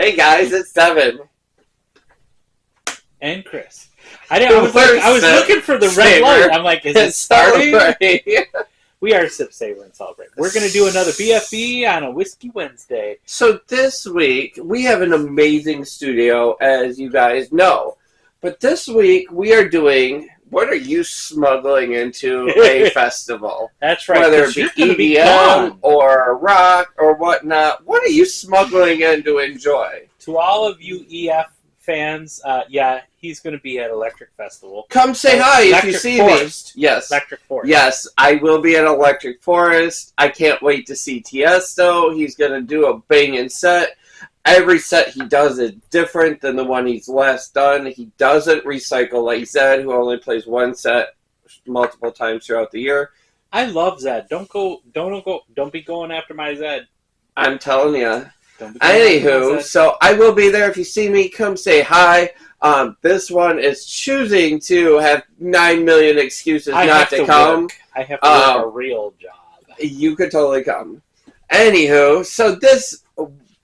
Hey guys, it's Devin. And Chris. I was looking for the red light. I'm like, is it starting? We are Sip, Savor, and Celebrate. We're going to do another BFB on a Whiskey Wednesday. So this week, we have an amazing studio, as you guys know. But this week, we are doing, what are you smuggling into a festival? That's right. Whether it be EDM or rock or whatnot, what are you smuggling in to enjoy? To all of you EF fans, yeah, he's going to be at Electric Festival. Come say hi if you see me. Yes. Electric Forest. Yes, I will be at Electric Forest. I can't wait to see Tiesto. He's going to do a banging set. Every set he does is different than the one he's last done. He doesn't recycle like Zed, who only plays one set multiple times throughout the year. I love Zed. Don't be going after my Zed. I'm telling you. Anywho, so I will be there. If you see me, come say hi. This one is choosing to have 9 million excuses not to come. I have to work a real job. You could totally come. Anywho, so this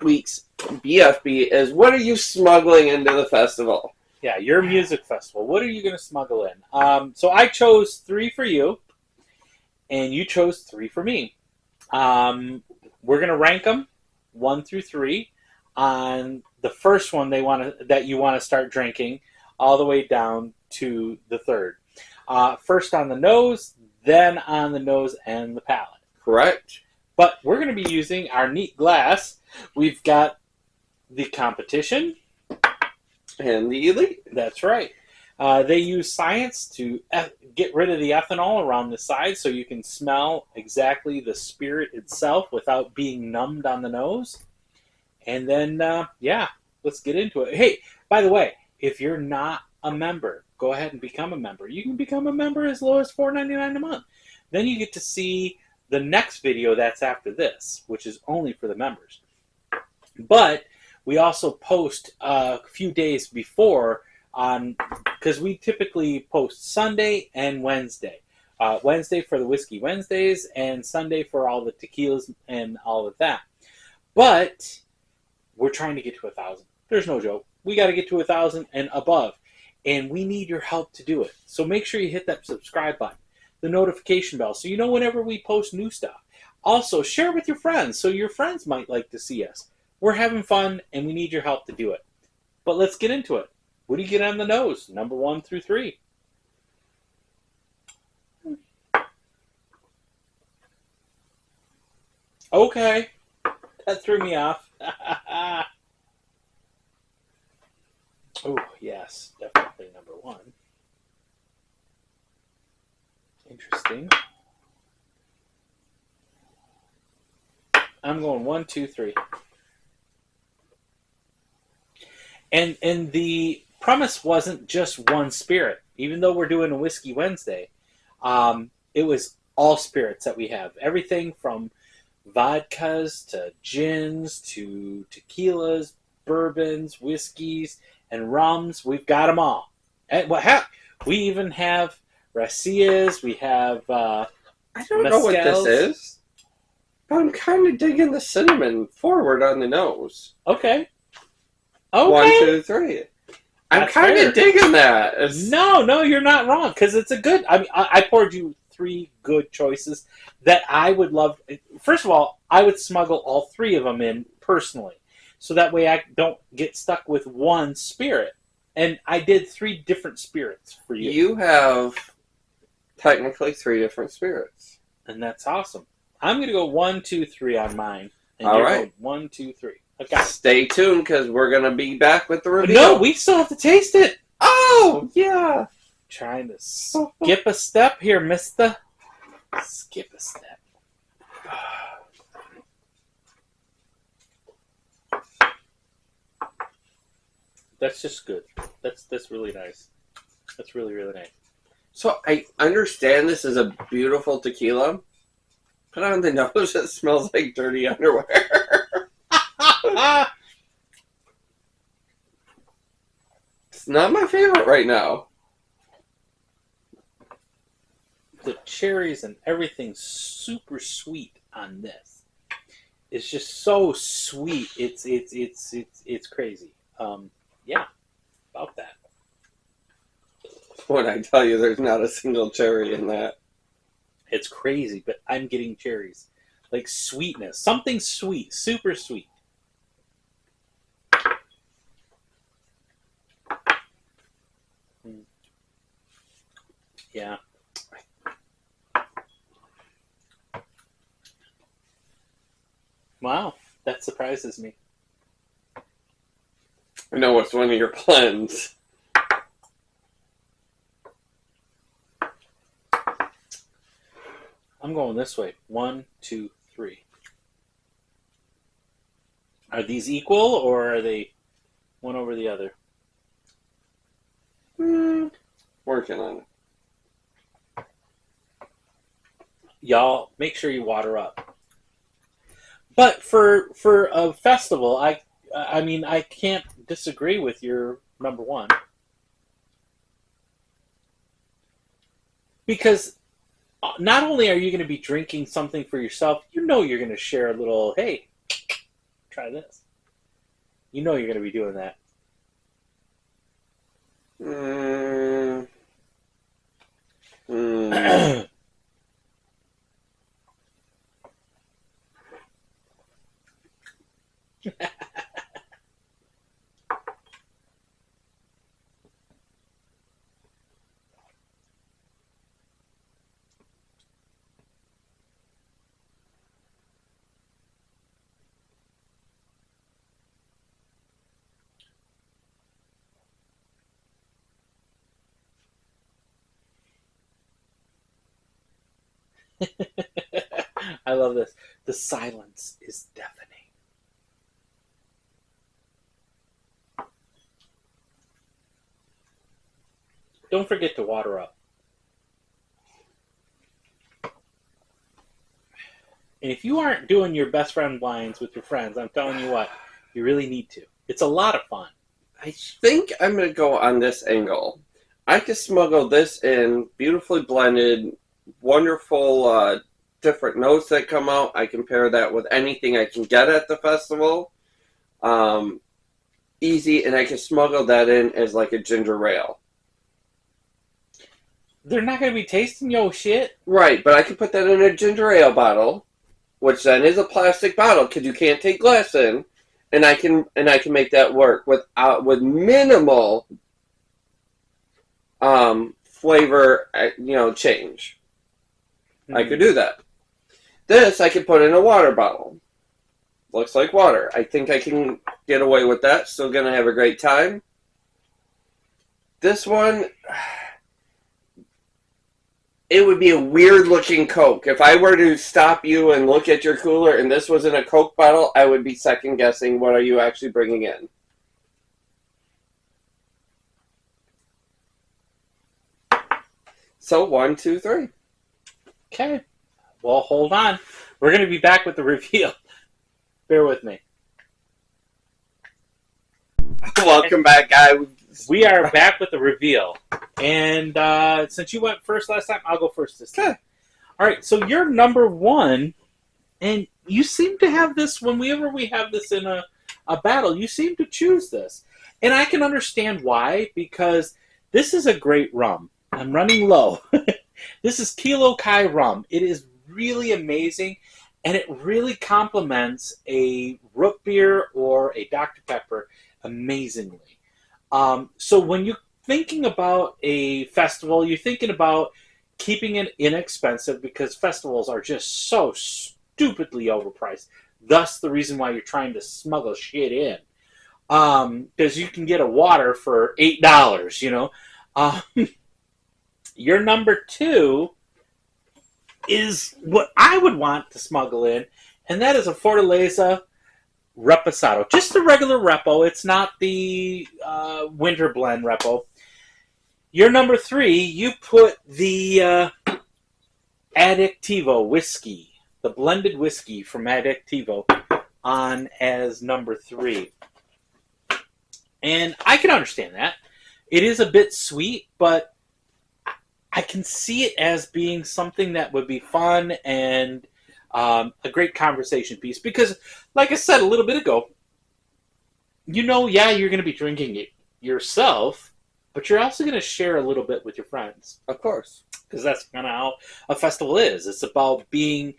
week's BFB is, what are you smuggling into the festival? Yeah, your music festival. What are you going to smuggle in? So I chose 3 for you, and you chose 3 for me. We're going to rank them 1 through 3 on the first one that you want to start drinking, all the way down to the third. First on the nose, then on the nose and the palate. Correct. But we're going to be using our neat glass. We've got the competition and the elite. That's right. They use science to get rid of the ethanol around the side so you can smell exactly the spirit itself without being numbed on the nose. And then, let's get into it. Hey, by the way, if you're not a member, go ahead and become a member. You can become a member as low as $4.99 a month. Then you get to see the next video that's after this, which is only for the members. But we also post a few days before because we typically post Sunday and Wednesday. Wednesday for the Whiskey Wednesdays and Sunday for all the tequilas and all of that. But we're trying to get to 1,000. There's no joke. We got to get to 1,000 and above. And we need your help to do it. So make sure you hit that subscribe button, the notification bell, so you know whenever we post new stuff. Also, share with your friends so your friends might like to see us. We're having fun, and we need your help to do it. But let's get into it. What do you get on the nose? Number 1 through 3. Okay. That threw me off. Oh, yes. Definitely number 1. Interesting. I'm going 1, 2, 3. And the premise wasn't just one spirit. Even though we're doing a Whiskey Wednesday, it was all spirits that we have. Everything from vodkas to gins to tequilas, bourbons, whiskeys, and rums. We've got them all. And we even have racias. We have I don't know what this is, but I'm kind of digging the cinnamon forward on the nose. Okay. 1, 2, 3. I'm kind of digging that. No, you're not wrong, because it's a good... I mean, I poured you 3 good choices that I would love... First of all, I would smuggle all 3 of them in personally, so that way I don't get stuck with one spirit. And I did 3 different spirits for you. You have technically 3 different spirits. And that's awesome. I'm going to go 1, 2, 3 on mine. And all right. 1, 2, 3. Okay. Stay tuned, because we're going to be back with the review. No, we still have to taste it. Oh, yeah. Trying to skip a step here, mister. Skip a step. That's just good. That's really nice. That's really, really nice. So I understand this is a beautiful tequila, but on the nose it smells like dirty underwear. It's not my favorite right now. The cherries and everything's super sweet on this. is just so sweet. It's crazy. Yeah, about that. When I tell you there's not a single cherry in that. It's crazy, but I'm getting cherries. Like sweetness. Something sweet. Super sweet. Yeah. Wow. That surprises me. I know it's one of your blends. I'm going this way. 1, 2, 3. Are these equal or are they one over the other? Working on it. Y'all, make sure you water up. But for a festival, I mean, I can't disagree with your number one. Because not only are you going to be drinking something for yourself, you know you're going to share a little, hey, try this. You know you're going to be doing that. I love this. The silence is deafening. Don't forget to water up. And if you aren't doing your best friend wines with your friends, I'm telling you what, you really need to. It's a lot of fun. I think I'm going to go on this angle. I could smuggle this in, beautifully blended, wonderful different notes that come out. I can pair that with anything I can get at the festival. Easy, and I can smuggle that in as like a ginger ale. They're not going to be tasting your shit. Right, but I can put that in a ginger ale bottle, which then is a plastic bottle because you can't take glass in, and I can make that work with minimal flavor, change. I could do that. This I could put in a water bottle. Looks like water. I think I can get away with that. Still gonna have a great time. This one, it would be a weird looking Coke. If I were to stop you and look at your cooler and this was in a Coke bottle, I would be second guessing what are you actually bringing in. So 1, 2, 3. Okay. Well, hold on. We're going to be back with the reveal. Bear with me. Welcome back, guys. We are back with the reveal. And since you went first last time, I'll go first this time. Okay. All right, so you're number one, and you seem to have this, whenever we have this in a battle, you seem to choose this. And I can understand why, because this is a great rum. I'm running low. This is Kilo Kai rum. It is really amazing, and it really complements a root beer or a Dr. Pepper amazingly. So when you're thinking about a festival, you're thinking about keeping it inexpensive because festivals are just so stupidly overpriced. Thus, the reason why you're trying to smuggle shit in. Because you can get a water for $8, you know. Your number two is what I would want to smuggle in, and that is a Fortaleza Reposado. Just the regular Repo. It's not the winter blend Repo. Your number three, you put the Addictivo whiskey, the blended whiskey from Addictivo, on as number three. And I can understand that. It is a bit sweet, but I can see it as being something that would be fun and a great conversation piece. Because, like I said a little bit ago, you're going to be drinking it yourself, but you're also going to share a little bit with your friends. Of course. Because that's kind of how a festival is. It's about being,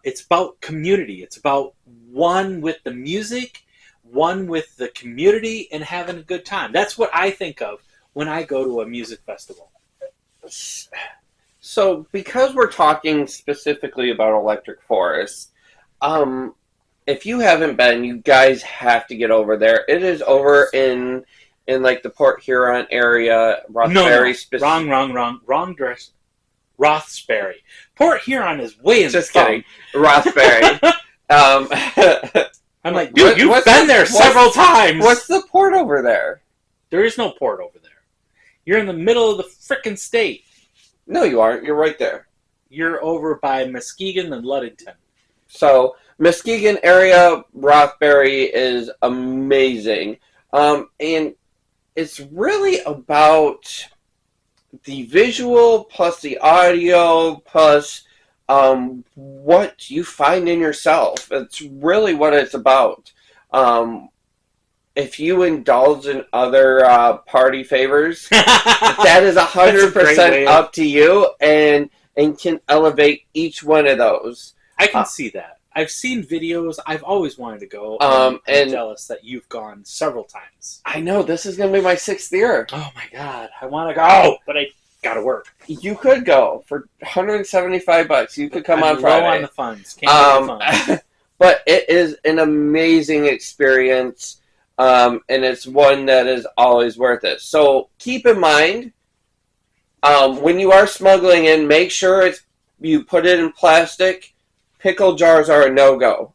it's about community. It's about one with the music, one with the community, and having a good time. That's what I think of when I go to a music festival. So, because we're talking specifically about Electric Forest, if you haven't been, you guys have to get over there. It is over in like the Port Huron area, Rothbury. Wrong dress. Rothbury. Port Huron is way in Just the kidding. Rothbury. I'm like, dude, you've been there several times. What's the port over there? There is no port over there. You're in the middle of the frickin' state. No, you aren't. You're right there. You're over by Muskegon and Ludington. So, Muskegon area, Rothbury is amazing. And it's really about the visual plus the audio plus what you find in yourself. It's really what it's about. If you indulge in other party favors, that is 100% up to you and can elevate each one of those. I can see that. I've seen videos. I've always wanted to go. I'm jealous that you've gone several times. I know. This is going to be my 6th year. Oh, my God. I want to go, but I got to work. You could go for $175. You could come on Friday. Low on the funds. Can't get the funds. But it is an amazing experience, and it's one that is always worth it. So keep in mind, when you are smuggling in, make sure you put it in plastic. Pickle jars are a no-go.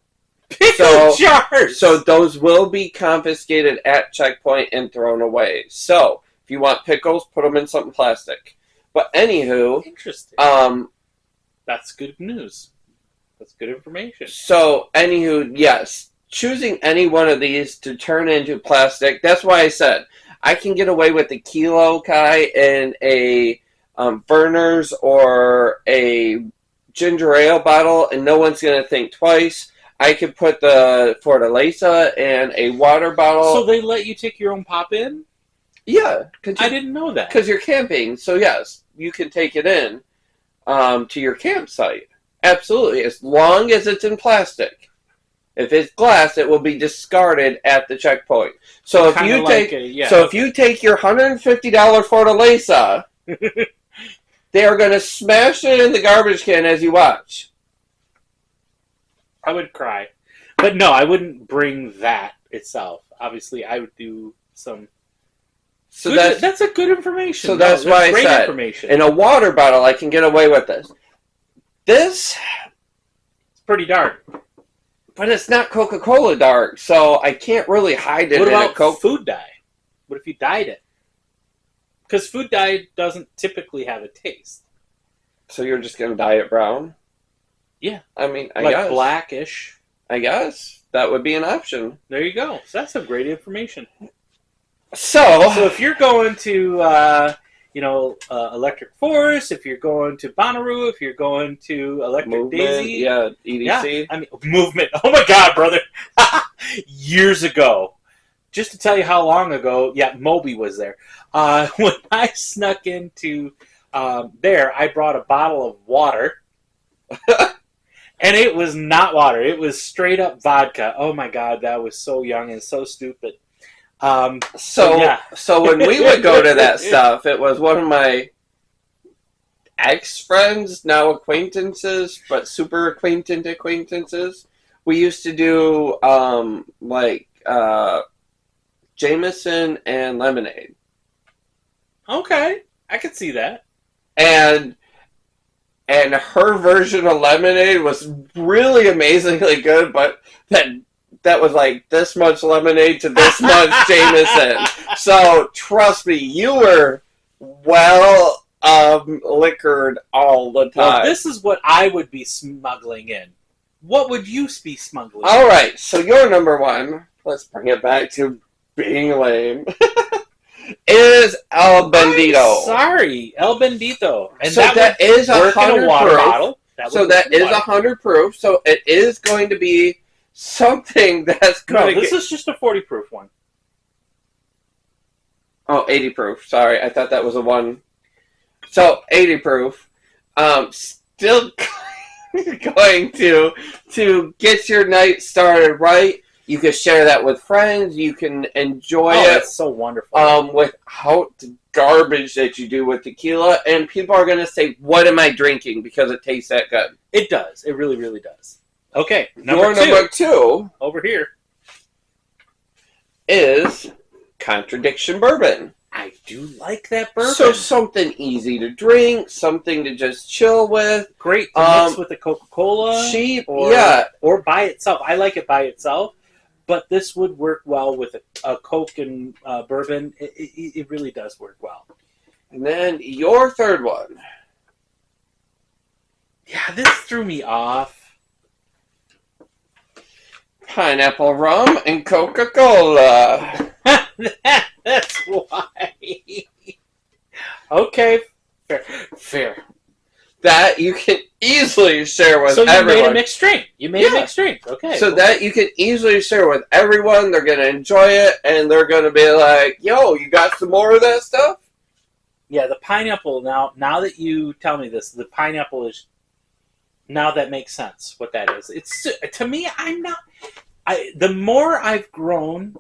Pickle jars! So those will be confiscated at checkpoint and thrown away. So if you want pickles, put them in something plastic. But anywho... Interesting. That's good news. That's good information. So, anywho, yes. Choosing any one of these to turn into plastic, that's why I said I can get away with the Kilo Kai in a Verner's or a ginger ale bottle, and no one's going to think twice. I could put the Fortaleza in a water bottle. So they let you take your own pop in? Yeah. I didn't know that. Because you're camping, so yes, you can take it in to your campsite. Absolutely, as long as it's in plastic. If it's glass, it will be discarded at the checkpoint. So if you take your $150 Fortaleza, they are going to smash it in the garbage can as you watch. I would cry. But no, I wouldn't bring that itself. Obviously, I would do some... So that's a good information. So that's why I said, in a water bottle, I can get away with this. This... It's pretty dark. But it's not Coca-Cola dark, so I can't really hide it in a Coke. Food dye? What if you dyed it? Because food dye doesn't typically have a taste. So you're just going to dye it brown? Yeah. I mean, I guess. Like blackish. I guess. That would be an option. There you go. So that's some great information. So if you're going to, Electric Forest, if you're going to Bonnaroo, if you're going to Electric Daisy. Yeah, EDC. Yeah, Movement. Oh my God, brother. Years ago. Just to tell you how long ago, Moby was there. When I snuck into there, I brought a bottle of water. And it was not water. It was straight up vodka. Oh my God, that was so young and so stupid. So when we would go to that stuff, it was one of my ex-friends, now acquaintances, but super acquaintances. We used to do Jameson and lemonade. Okay, I could see that. And her version of lemonade was really amazingly good, but that was like this much lemonade to this much Jameson. So trust me, you were well liquored all the time. Well, this is what I would be smuggling in. What would you be smuggling? All right, so your number one. Let's bring it back to being lame. Is El Bendito. I'm sorry, El Bendito. And so that is work in a water bottle. So that is 100 proof. So it is going to be something that's going to this is just a 40 proof one. Oh, 80 proof. Sorry, I thought that was a one. So 80 proof. Still going to get your night started right. You can share that with friends. You can enjoy it. That's so wonderful. Without the garbage that you do with tequila, and people are going to say, "What am I drinking?" Because it tastes that good. It does. It really, really does. Okay, number two over here is Contradiction Bourbon. I do like that bourbon. So something easy to drink, something to just chill with. Great to mix with a Coca-Cola. Cheap, or by itself. I like it by itself, but this would work well with a Coke and bourbon. It really does work well. And then your third one. Yeah, this threw me off. Pineapple rum and Coca-Cola. That's why. Okay, fair. That you can easily share with everyone. So you made a mixed drink. A mixed drink. Okay. So cool. That you can easily share with everyone. They're going to enjoy it, and they're going to be like, yo, you got some more of that stuff? Yeah, the pineapple, now that you tell me this, the pineapple is, now that makes sense, what that is. It's, to me, the more I've grown,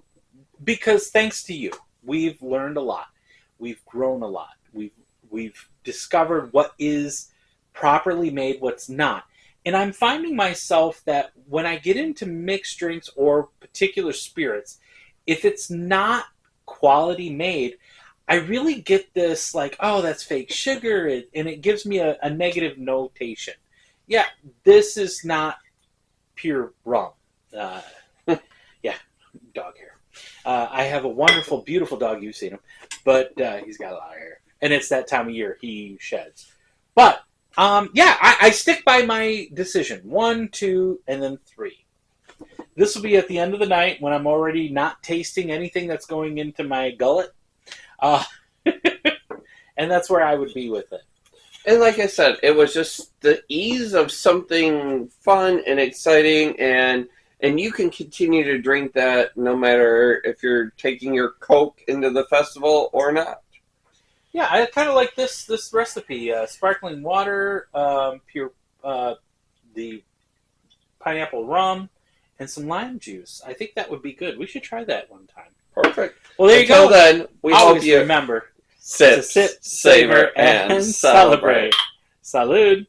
because thanks to you, we've learned a lot. We've grown a lot. We've discovered what is properly made, what's not. And I'm finding myself that when I get into mixed drinks or particular spirits, if it's not quality made, I really get this like, oh, that's fake sugar, and it gives me a negative notation. Yeah, this is not pure rum. Yeah, dog hair. I have a wonderful, beautiful dog. You've seen him, but he's got a lot of hair, and it's that time of year he sheds. But yeah, I stick by my decision: 1, 2, and then 3. This will be at the end of the night when I'm already not tasting anything that's going into my gullet, and that's where I would be with it. And like I said, it was just the ease of something fun and exciting, and you can continue to drink that no matter if you're taking your Coke into the festival or not. Yeah, I kind of like this recipe: sparkling water, pure the pineapple rum, and some lime juice. I think that would be good. We should try that one time. Perfect. Well, there you go. Until then, we always hope you remember sip, savor, and celebrate. Salud.